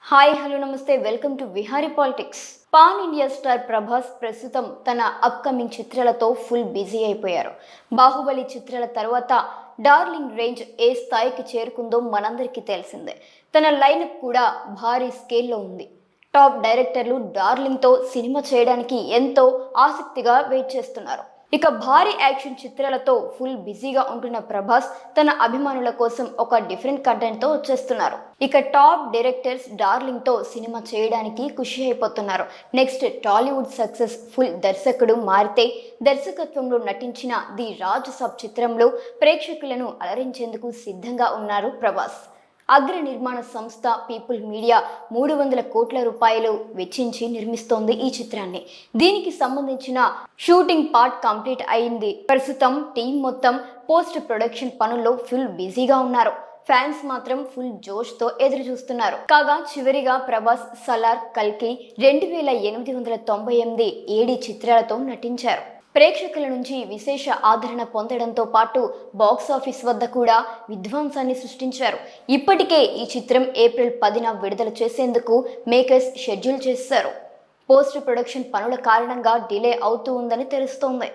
Hi hello నమస్తే welcome to Vihari politics. Pan India star Prabhas ప్రస్తుతం తన అప్కమింగ్ చిత్రాలతో ఫుల్ బిజీ అయిపోయారు. బాహుబలి చిత్రాల తర్వాత డార్లింగ్ రేంజ్ ఏ స్థాయికి చేరుకుందో మనందరికీ తెలిసిందే. తన లైనప్ కూడా భారీ స్కేల్లో ఉంది. టాప్ డైరెక్టర్లు డార్లింగ్తో సినిమా చేయడానికి ఎంతో ఆసక్తిగా వెయిట్ చేస్తున్నారు. ఇక భారీ యాక్షన్ చిత్రాలతో ఫుల్ బిజీగా ఉంటున్న ప్రభాస్ తన అభిమానుల కోసం ఒక డిఫరెంట్ కంటెంట్ తో వచ్చేస్తున్నారు. ఇక టాప్ డైరెక్టర్స్ డార్లింగ్ తో సినిమా చేయడానికి ఖుషి అయిపోతున్నారు. నెక్స్ట్ టాలీవుడ్ సక్సెస్ ఫుల్ దర్శకుడు మారితే దర్శకత్వంలో నటించిన ది రాజ్ సబ్ చిత్రంలో ప్రేక్షకులను అలరించేందుకు సిద్ధంగా ఉన్నారు ప్రభాస్. అగ్ర నిర్మాణ సంస్థ పీపుల్ మీడియా 300 కోట్ల రూపాయలు వెచ్చించి నిర్మిస్తోంది ఈ చిత్రాన్ని. దీనికి సంబంధించిన షూటింగ్ పార్ట్ కంప్లీట్ అయింది. ప్రస్తుతం టీం మొత్తం పోస్ట్ ప్రొడక్షన్ పనుల్లో ఫుల్ బిజీగా ఉన్నారు. ఫ్యాన్స్ మాత్రం ఫుల్ జోష్తో ఎదురు చూస్తున్నారు. కాగా చివరిగా ప్రభాస్ సలార్, కల్కి 2898 ఏడి చిత్రాలతో నటించారు. ప్రేక్షకుల నుంచి విశేష ఆదరణ పొందడంతో పాటు బాక్సాఫీస్ వద్ద కూడా విధ్వంసాన్ని సృష్టించారు. ఇప్పటికే ఈ చిత్రం ఏప్రిల్ 10న విడుదల చేసేందుకు మేకర్స్ షెడ్యూల్ చేశారు. పోస్ట్ ప్రొడక్షన్ పనుల కారణంగా డిలే అవుతూ ఉందని తెలుస్తోంది.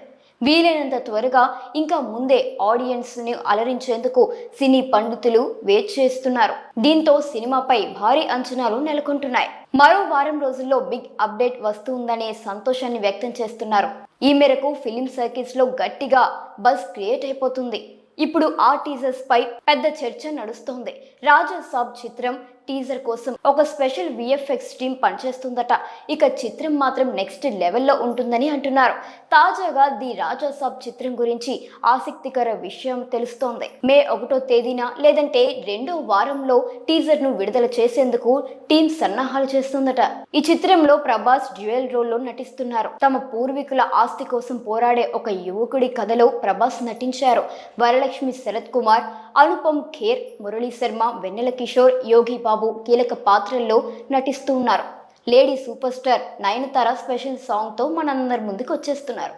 వీలైనంత త్వరగా ఇంకా ముందే ఆడియన్స్ని అలరించేందుకు సినీ పండితులు వెయిట్ చేస్తున్నారు. దీంతో సినిమాపై భారీ అంచనాలు నెలకొంటున్నాయి. మరో వారం రోజుల్లో బిగ్ అప్డేట్ వస్తుందనే సంతోషాన్ని వ్యక్తం చేస్తున్నారు. ఈ మేరకు ఫిలిం సర్కిల్స్ లో గట్టిగా బజ్ క్రియేట్ అయిపోతుంది. ఇప్పుడు ఆ టీజర్స్ పై పెద్ద చర్చ నడుస్తోంది. రాజా సాబ్ చిత్రం టీజర్ కోసం ఒక స్పెషల్ విఎఫ్ఎక్స్ టీం పనిచేస్తుందట. ఇక చిత్రం మాత్రం నెక్స్ట్ లెవెల్లో ఉంటుందని అంటున్నారు. తాజాగా ది రాజా సాబ్ చిత్రం గురించి ఆసక్తికర విషయం తెలుస్తోంది. మే 1వ తేదీన లేదంటే 2వ వారంలో టీజర్ ను విడుదల చేసేందుకు టీం సన్నాహాలు చేస్తుందట. ఈ చిత్రంలో ప్రభాస్ డ్యూయల్ రోల్లో నటిస్తున్నారు. తమ పూర్వీకుల ఆస్తి కోసం పోరాడే ఒక యువకుడి కథలో ప్రభాస్ నటించారు. వరలక్ష్మి శరత్ కుమార్, అనుపమ్ ఖేర్, మురళీ శర్మ, వెన్నెల కిషోర్, యోగి బాబు కీలక పాత్రల్లో నటిస్తూ ఉన్నారు. Lady super star Nayanthara special song తో మనందరి ముందుకు వచ్చేస్తున్నారు.